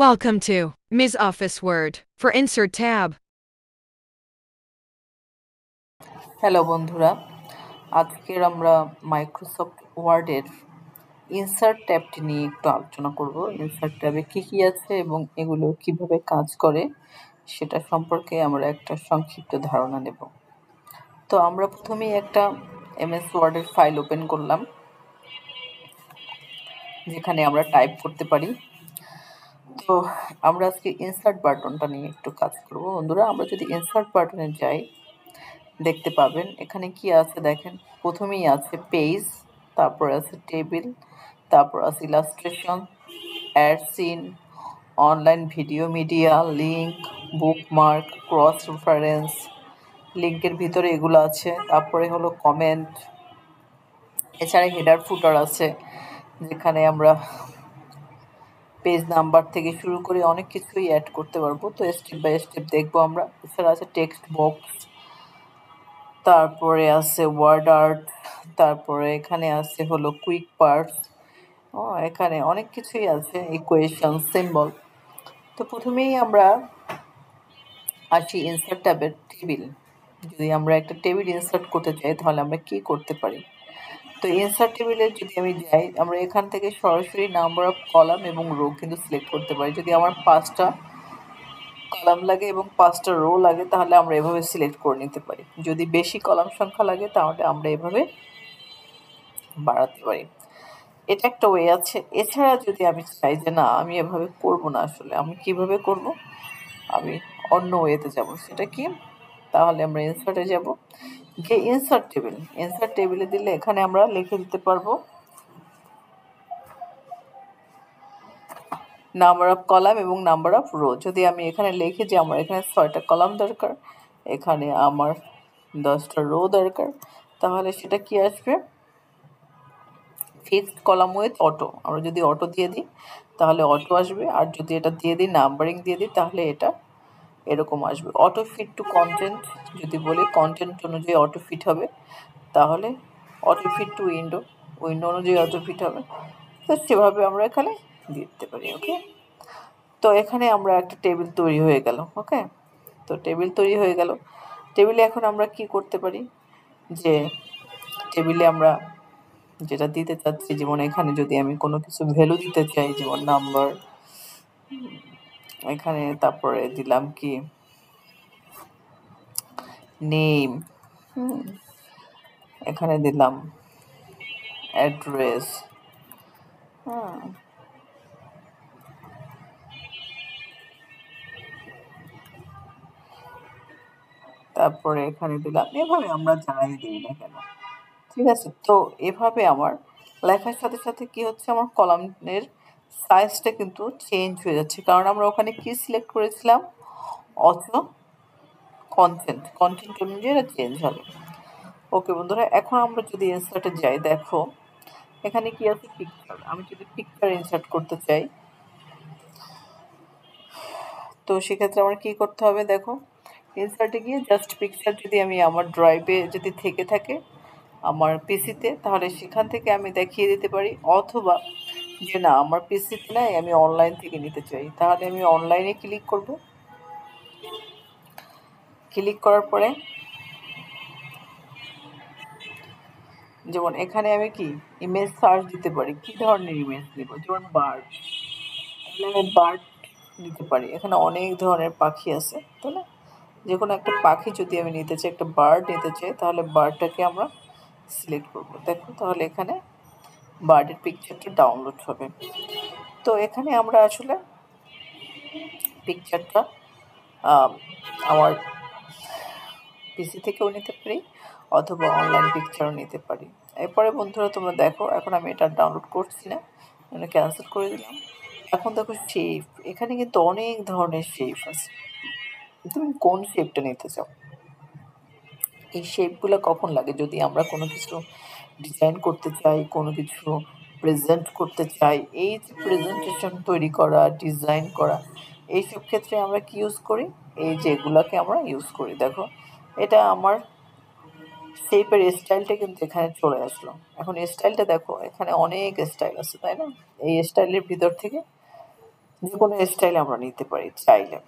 Welcome to Ms. Office Word. For Insert tab. Hello বন্ধুরা, আজকের আমরা মাইক্রোসফট ওয়ার্ডের ইনসার্ট ট্যাবটি নিয়ে একটু আলোচনা করব। ইনসার্ট ট্যাবে কী কী আছে এবং এগুলো কিভাবে কাজ করে সেটা সম্পর্কে আমরা একটা সংক্ষিপ্ত ধারণা নেব। তো আমরা প্রথমেই একটা এমএস ওয়ার্ডের ফাইল ওপেন করলাম, যেখানে আমরা টাইপ করতে পারি। তো আমরা আজকে ইনসার্ট বাটনটা নিয়ে একটু কাজ করব বন্ধুরা। আমরা যদি ইনসার্ট বাটনে যাই, দেখতে পাবেন এখানে কি আছে দেখেন। প্রথমেই আছে পেজ, তারপর আছে টেবিল, তারপর আছে ইলাস্ট্রেশন, অ্যাড সিন, online video media, link, bookmark, cross reference, লিঙ্কের ভিতরে এগুলো আছে। তারপরে হলো কমেন্ট, এছাড়া হেডার ফুটার আছে, যেখানে আমরা পেজ নাম্বার থেকে শুরু করে অনেক কিছুই অ্যাড করতে পারবো। তো স্টেপ বাই স্টেপ দেখবো আমরা। এছাড়া আছে টেক্সট বক্স, তারপরে আছে ওয়ার্ড আর্ট, তারপরে এখানে আছে হলো কুইক পার্টস, এখানে অনেক কিছুই আছে, ইকুয়েশন, সিম্বল। তো প্রথমেই আমরা আসি ইনসার্ট ট্যাবের টেবিল। যদি আমরা একটা টেবিল ইনসার্ট করতে চাই তাহলে আমরা কি করতে পারি? তো ইনসার্ট টেবিলে যদি আমি যাই, আমরা এখান থেকে সরাসরি নাম্বার অফ কলাম এবং রো কিন্তু সিলেক্ট করতে পারি। যদি আমার 5টা কলাম লাগে এবং 5টা রো লাগে তাহলে আমরা এভাবে সিলেক্ট করে নিতে পারি। যদি বেশি কলাম সংখ্যা লাগে তাহলে আমরা এভাবে বাড়াতে পারি। এটা একটা ওয়ে আছে। এছাড়া যদি আমি চাই যে না, আমি এভাবে করব না, আসলে আমি কিভাবে করব, আমি অন্য ওয়েতে যাব। সেটা কি? তাহলে আমরা ইনসার্টে যাব, যে ইনসার্ট টেবিল, ইনসার্ট টেবিলে দিলে এখানে আমরা লিখে দিতে পারবো নাম্বার অফ কলাম এবং নাম্বার অফ রো। যদি আমি এখানে লিখি যে আমার এখানে 6টা কলাম দরকার, এখানে আমার 10টা রো দরকার, তাহলে সেটা কি আসবে? Fixed column with auto. আমরা যদি অটো দিয়ে দিই তাহলে অটো আসবে, আর যদি এটা দিয়ে দিই, নাম্বারিং দিয়ে দিই, তাহলে এটা এরকম আসবে। অটো ফিট টু কন্টেন্ট যদি বলি, কন্টেন্ট অনুযায়ী অটো ফিট হবে, তাহলে auto fit to window, window অনুযায়ী অটো ফিট হবে। তো সেভাবে আমরা এখানে দিয়ে দিতে পারি। ওকে, তো এখানে আমরা একটা টেবিল তৈরি হয়ে গেল। ওকে, তো টেবিল তৈরি হয়ে গেল। টেবিলে এখন আমরা কি করতে পারি, যে টেবিলে আমরা যেটা দিতে চাচ্ছি, যেমন এখানে যদি আমি কোনো কিছু ভ্যালু দিতে চাই, যেমন নাম্বার, এখানে তারপরে দিলাম কি নেম, এখানে দিলাম অ্যাড্রেস, হ্যাঁ, তারপরে এখানে দিলাম। এভাবে আমরা যাই দিই না কেন, ঠিক আছে? তো এভাবে আমার লেখার সাথে সাথে কি হচ্ছে, আমার কলামের সাইজটা কিন্তু চেঞ্জ হয়ে যাচ্ছে, কারণ আমরা ওখানে কি সিলেক্ট করেছিলাম? অটো কন্টেন্ট, কন্টেন্ট অনুযায়ী এটা চেঞ্জ হবে। ওকে বন্ধুরা, এখন আমরা যদি ইনসার্টে যাই, দেখো এখানে কি আছে? পিকচার। আমি যদি পিকচার ইনসার্ট করতে চাই, তো সেক্ষেত্রে আমার কি করতে হবে? দেখো, ইনসার্টে গিয়ে জাস্ট পিকচার যদি আমি আমার ড্রাইভে যদি থেকে থাকে আমার পিসিতে, তাহলে সেখান থেকে আমি দেখিয়ে দিতে পারি। অথবা যে না, আমার পিসিতে নাই, আমি অনলাইন থেকে নিতে চাই, তাহলে আমি অনলাইনে ক্লিক করব। ক্লিক করার পরে যেমন এখানে আমি কি ইমেজ সার্চ দিতে পারি, কি ধরনের ইমেজ দেবো, যেমন বার্ড, তাহলে আমি বার্ড নিতে পারি। এখানে অনেক ধরনের পাখি আছে, তাই না? যে কোনো একটা পাখি যদি আমি নিতে চাই, একটা বার্ড নিতে চাই, তাহলে বার্ডটাকে আমরা সিলেক্ট করব। দেখো, তাহলে এখানে বার্ডের পিকচারটা ডাউনলোড হবে। তো এখানে আমরা আসলে পিকচারটা আমার পিসি থেকেও নিতে পারি, অথবা অনলাইন পিকচারও নিতে পারি। এরপরে বন্ধুরা তোমরা দেখো, এখন আমি এটা ডাউনলোড করছি না, আমি ক্যান্সেল করে দিলাম। এখন দেখো শেপ, এখানে কিন্তু অনেক ধরনের শেপ আছে। তুমি কোন শেপটা নিতে চাও? এই শেপগুলো কখন লাগে? যদি আমরা কোনো কিছু ডিজাইন করতে চাই, কোনো কিছু প্রেজেন্ট করতে চাই, এই যে প্রেজেন্টেশন তৈরি করা, ডিজাইন করা, এইসব ক্ষেত্রে আমরা কি ইউজ করি? এই যে এগুলাকে আমরা ইউজ করি। দেখো, এটা আমার শেপের স্টাইলটা কিন্তু এখানে চলে আসলো। এখন স্টাইলটা দেখো, এখানে অনেক স্টাইল আছে, তাই না? এই স্টাইলের ভিতর থেকে যে কোনো স্টাইল আমরা নিতে পারি চাইলে,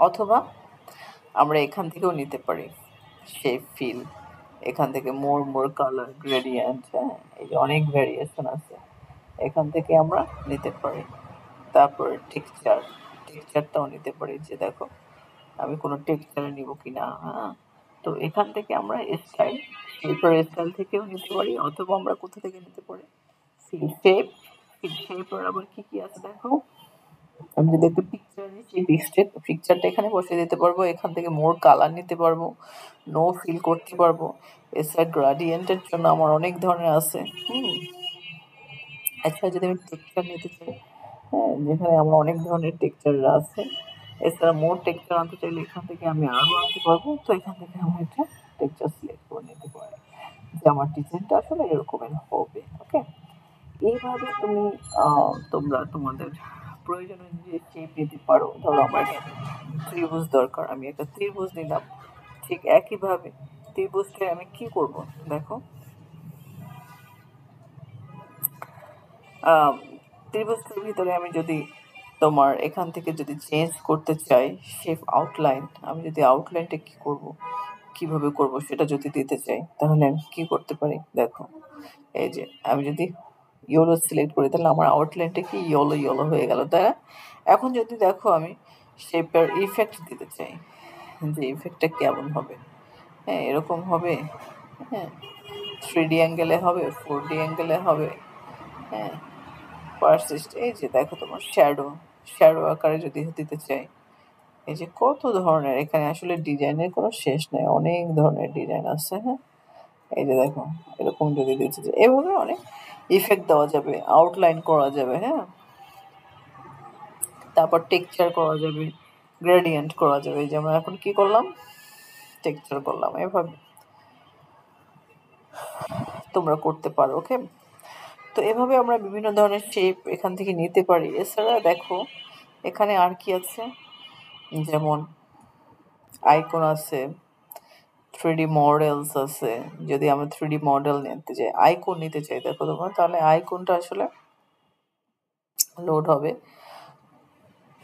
অথবা আমরা এখান থেকেও নিতে পারি শেপ ফিল, এখান থেকে মোর কালার গ্রেডিয়েন্ট, হ্যাঁ এই যে অনেক ভ্যারিয়েশন আছে, এখান থেকে আমরা নিতে পারি। তারপর টেক্সচারটাও নিতে পারি, যে দেখো আমি কোনো টেক্সচারে নিব কিনা, হ্যাঁ তো এখান থেকে আমরা স্টাইল, স্টাইল থেকেও নিতে পারি, অথবা আমরা কোথা থেকে নিতে পারি ফিল শেপ। ফিল শেপের আবার কি কি আছে দেখো, আমি যদি একটা পিকচার নিই সেই পিকচারটা এখানে বসিয়ে দিতে পারবো, এখান থেকে মোর কালার নিতে পারবো, নো ফিল করতে পারবো। এছাড়া গ্রাডিয়েন্টের জন্য আমার অনেক ধরনের আছে। এছাড়া যদি আমি টেক্সচার নিতে চাই, হ্যাঁ যেখানে আমার অনেক ধরনের টেক্সচার আছে, এছাড়া মোর টেক্সচার আনতে চাইলে এখান থেকে আমি আরও আনতে পারবো, তো এখান থেকে আমি একটা টেক্সচার সিলেক্ট করে নিতে পারি যে আমার ডিজাইনটা আসলে এরকমের হবে। ওকে, এইভাবে তুমি তোমরা তোমাদের প্রয়োজন অনুযায়ী শেপ নিতে পারো। ধরো আমার একটা ত্রিভুজ দরকার, আমি একটা ত্রিভুজ নিলাম, ঠিক একইভাবে ত্রিভুজটা আমি কি করব দেখো, আহ, ত্রিভুজটার ভিতরে আমি যদি তোমার এখান থেকে যদি চেঞ্জ করতে চাই শেপ আউটলাইন, আমি যদি আউটলাইনটা কি করব, কিভাবে করব সেটা যদি দিতে চাই, তাহলে আমি কি করতে পারি দেখো, এই যে আমি যদি ইয়েলো সিলেক্ট করি তাহলে আমার আউটলাইনটা কি ইয়েলো ইয়েলো হয়ে গেল, তাই না? এখন যদি দেখো আমি শেপের ইফেক্ট দিতে চাই, যে ইফেক্টটা কেমন হবে, হ্যাঁ এরকম হবে, হ্যাঁ 3D অ্যাঙ্গেলে হবে, 4D অ্যাঙ্গেলে হবে, হ্যাঁ পারসিস্ট, এই যে দেখো তোমার শ্যাডো আকারে যদি দিতে চাই, এই যে কত ধরনের, এখানে আসলে ডিজাইনের কোনো শেষ নেই, অনেক ধরনের ডিজাইন আছে। হ্যাঁ এই যে দেখো এরকম যদি দিতে চাই, এভাবে অনেক ইফেক্ট দেওয়া যাবে, আউটলাইন করা যাবে, হ্যাঁ তারপর টেক্সচার করা যাবে, গ্রেডিয়েন্ট করা যাবে, যেমন এখন কি করলাম টেক্সচার করলাম, এভাবে তোমরা করতে পারো। ওকে, তো এভাবে আমরা বিভিন্ন ধরনের শেপ এখান থেকে নিতে পারি। এছাড়া দেখো এখানে আর কি আছে, যেমন আইকন আছে, 3D মডেলস আছে, যদি আমরা 3D মডেল নিতে চাই, আইকন নিতে চাই দেখো তোমরা, তাহলে আইকনটা আসলে লোড হবে।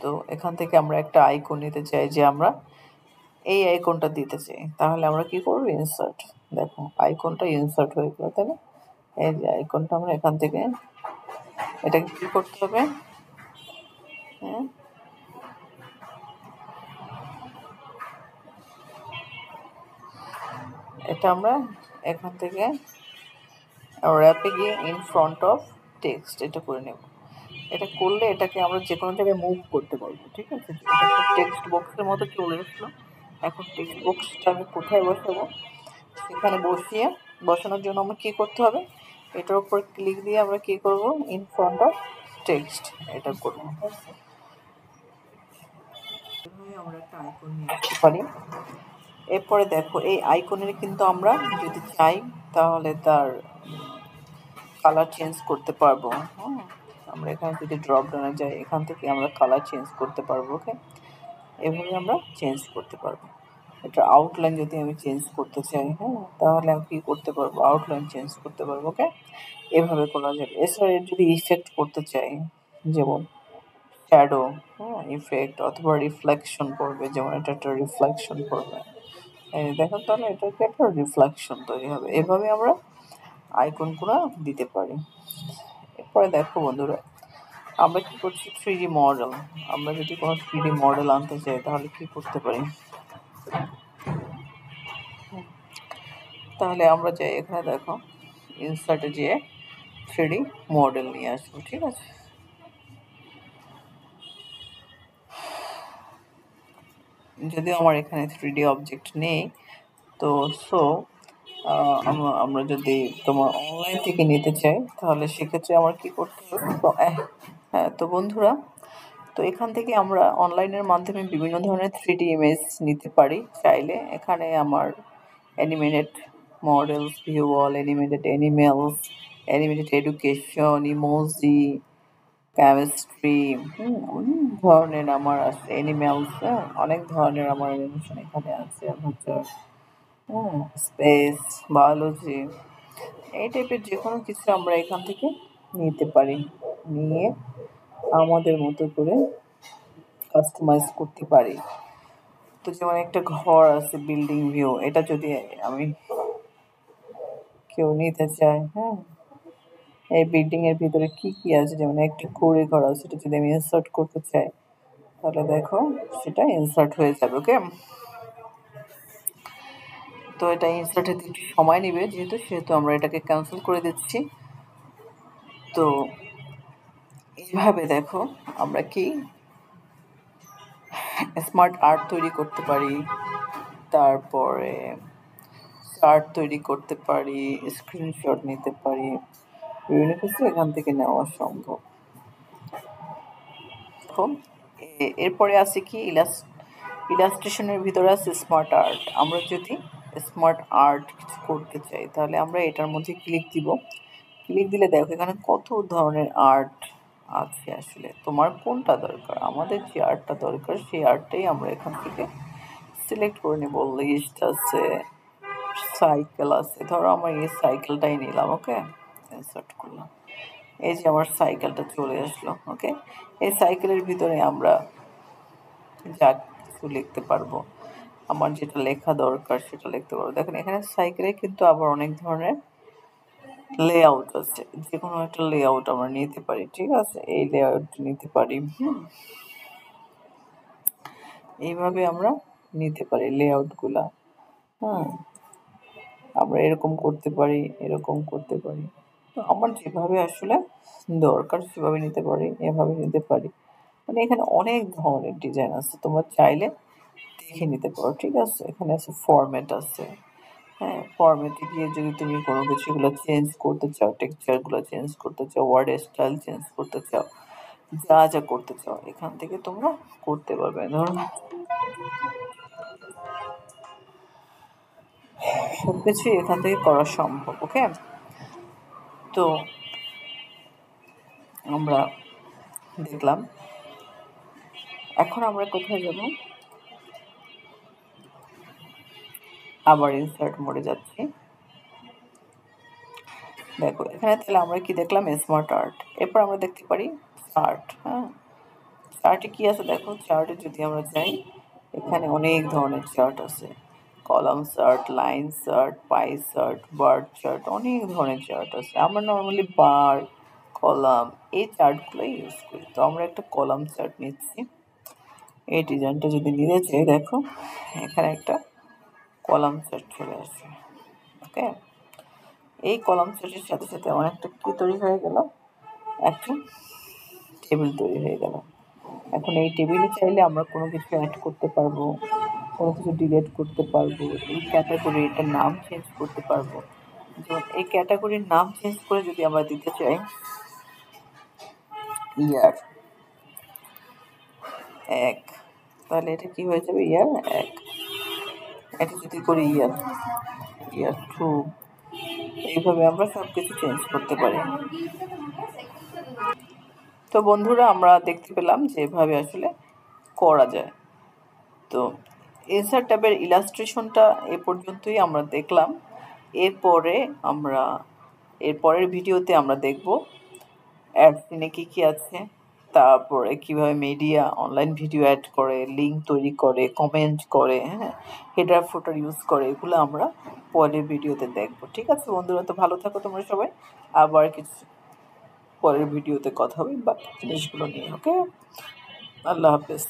তো এখান থেকে আমরা একটা আইকন নিতে চাই, যে আমরা এই আইকনটা দিতে চাই, তাহলে আমরা কি করবো ইনসার্ট, দেখো আইকনটা ইনসার্ট হয়ে গেল, তাই না? এই যে আইকনটা আমরা এখান থেকে এটাকে কি করতে হবে, হ্যাঁ এটা আমরা এখান থেকে wrapping in front of text এটা করে নেব। এটা করলে এটাকে আমরা যে কোনো জায়গায় মুভ করতে পারবো, ঠিক আছে? টেক্সট বক্সের মতো চলে আসলো। এখন টেক্সট বক্সটা আমি কোথায় বসাবো, সেখানে বসানোর জন্য আমরা কী করতে হবে, এটার উপর ক্লিক দিয়ে আমরা কী করব, ইন ফ্রন্ট অফ টেক্সট এটা করবো। এভাবে আমরা একটা আইকন নিয়ে আসতে পারি। এরপরে দেখো এই আইকনের কিন্তু আমরা যদি চাই তাহলে তার কালার চেঞ্জ করতে পারবো। আমরা এখানে যদি ড্রপ ডাউনে যাই, এখান থেকে আমরা কালার চেঞ্জ করতে পারবো। ওকে, এভাবে আমরা চেঞ্জ করতে পারবো। এটা আউটলাইন যদি আমি চেঞ্জ করতে চাই, হ্যাঁ তাহলে আমি কী করতে পারবো, আউটলাইন চেঞ্জ করতে পারবো। ওকে, এভাবে করা যাবে। এছাড়া যদি ইফেক্ট করতে চাই, যেমন শ্যাডো, হ্যাঁ ইফেক্ট অথবা রিফ্লেকশন করবে, যেমন এটা একটা রিফ্লেকশন করবে, এই দেখো তাহলে এটাকে একটা রিফ্লেকশন তৈরি হবে। এভাবে আমরা আইকনগুলো দিতে পারি। এরপরে দেখো বন্ধুরা, আমরা কি করছি 3D মডেল, আমরা যদি কোনো 3D মডেল আনতে চাই তাহলে কি করতে পারি, তাহলে আমরা যাই এখানে দেখো ইনসার্টে যেয়ে 3D মডেল নিয়ে আসবো, ঠিক আছে? যদিও আমার এখানে 3D অবজেক্ট নেই, তো সো আমরা যদি তোমার অনলাইন থেকে নিতে চাই তাহলে সেক্ষেত্রে আমার কি করতে হবে, তো হ্যাঁ তো বন্ধুরা, তো এখান থেকে আমরা অনলাইনের মাধ্যমে বিভিন্ন ধরনের 3D ইমেজ নিতে পারি চাইলে। এখানে আমার অ্যানিমেটেড মডেলস, ভিউয়াল, animated animals, animated education, emoji, chemistry, অনেক ধরনের আমার আছে অ্যানিমেলস, হ্যাঁ অনেক ধরনের আমার অ্যানিমেশন এখানে আছে, হচ্ছে স্পেস, বায়োলজি, এই টাইপের যে কোনো কিছু আমরা এখান থেকে নিতে পারি, নিয়ে আমাদের মতো করে কাস্টমাইজ করতে পারি। তো যেমন একটা ঘর আছে বিল্ডিং ভিউ, এটা যদি আমি কেউ নিতে চায়, হ্যাঁ, এই বিল্ডিং এর ভিতরে কি কি আছে, যেমন একটা কুড়ে ঘর আছে, সেটা যদি আমি ইনসার্ট করতে চাই, তাহলে দেখো সেটা ইনসার্ট হয়ে যাবে। ওকে, তো এটা ইনসার্ট হতে একটু সময় নেবে, সেহেতু আমরা এটাকে ক্যান্সেল করে দিচ্ছি। তো এইভাবে দেখো আমরা কি স্মার্ট আর্ট তৈরি করতে পারি, তারপরে চার্ট তৈরি করতে পারি, স্ক্রিনশট নিতে পারি, বিভিন্ন কিছু এখান থেকে নেওয়া সম্ভব। এরপরে আছে কি ইলাস্ট্রেশনের ভিতরে আছে স্মার্ট আর্ট। আমরা যদি স্মার্ট আর্ট কিছু করতে চাই, তাহলে আমরা এটার মধ্যে ক্লিক দিব। ক্লিক দিলে দেখো এখানে কত ধরনের আর্ট আছে। আসলে তোমার কোনটা দরকার, আমাদের যে আর্টটা দরকার সেই আর্টটাই আমরা এখান থেকে সিলেক্ট করে নেব। লিস্ট আছে, সাইকেল আছে, ধরো আমার এই সাইকেলটাই নিলাম। ওকে, ইনসার্ট করলাম, এই যে আমার সাইকেলটা চলে আসলো। ওকে, এই সাইকেলের ভিতরে আমরা যা কিছু লিখতে পারবো, আমার যেটা লেখা দরকার সেটা লিখতে পারবো। দেখেন এখানে সাইকেলে কিন্তু আবার অনেক ধরনের লেআউট আছে, যে কোনো একটা লেআউট আমরা নিতে পারি। ঠিক আছে, এই লেআউট নিতে পারি। এইভাবে আমরা নিতে পারি লেআউট গুলা। হ্যাঁ, আমরা এরকম করতে পারি, এরকম করতে পারি। তো আমার যেভাবে আসলে দরকার সেভাবে নিতে পারি, এভাবে নিতে পারি। মানে এখানে অনেক ধরনের ডিজাইন আছে, তোমরা চাইলে দেখে নিতে পারো। ঠিক আছে, এখানে আছে ফরম্যাট আছে। হ্যাঁ, ফরম্যাটে গিয়ে যদি তুমি কোনো কিছুগুলো চেঞ্জ করতে চাও, টেক্সচারগুলো চেঞ্জ করতে চাও, ওয়ার্ডের স্টাইল চেঞ্জ করতে চাও, যা যা করতে চাও এখান থেকে তোমরা করতে পারবে। ধরো সবকিছুই এখান থেকে করা সম্ভব। ওকে, তো আমরা দেখলাম, এখন আমরা কোথায় যাব, আবার ইনসার্ট মোডে যাচ্ছি। দেখো এখানে তাহলে আমরা কি দেখলাম, স্মার্ট আর্ট। এরপর আমরা দেখতে পারি চার্ট। হ্যাঁ, চার্টে কি আছে দেখো, চার্টে যদি আমরা যাই, এখানে অনেক ধরনের চার্ট আছে। Column chart, line chart, pie chart, bar chart, অনেক ধরনের চার্ট আছে। আমরা নর্মালি বার, কলাম এই চার্টগুলো ইউজ করি। তো আমরা একটা কলাম চার্ট নিচ্ছি। এই ডিজাইনটা যদি নিতে চাই, দেখো এখানে একটা কলাম চার্ট চলে আসছে। ওকে, এই কলাম চার্টের সাথে সাথে আমার একটা কি তৈরি হয়ে গেল, একটা টেবিল তৈরি হয়ে গেল। এখন এই টেবিলে চাইলে আমরা কোনো কিছু অ্যাড করতে পারবো, কোনো কিছু ডিলিট করতে পারবো, এই ক্যাটাগরি এটার নাম চেঞ্জ করতে পারবো। যেমন এই ক্যাটাগরির নাম চেঞ্জ করে যদি আমরা দিতে চাই ইয়ার 1, তাহলে এটা কি হয়ে যাবে, ইয়ার 1। এটা যদি করি ইয়ার 2, এইভাবে আমরা সব কিছু চেঞ্জ করতে পারি। তো বন্ধুরা, আমরা দেখতে পেলাম যে এভাবে আসলে করা যায়। তো ইনসার্ট ট্যাবের ইলাস্ট্রেশনটা এ পর্যন্তই আমরা দেখলাম। এরপরের ভিডিওতে আমরা দেখব অ্যাড সিনে কী কী আছে, তারপরে কীভাবে মিডিয়া অনলাইন ভিডিও অ্যাড করে, লিঙ্ক তৈরি করে, কমেন্ট করে, হ্যাঁ, হেডার ফুটার ইউজ করে, এগুলো আমরা পরের ভিডিওতে দেখব। ঠিক আছে বন্ধুরা, তো ভালো থাকো তোমরা সবাই। আবার কিছু পরের ভিডিওতে কথা হবে বাকি জিনিসগুলো নিয়ে। ওকে, আল্লাহ হাফেজ।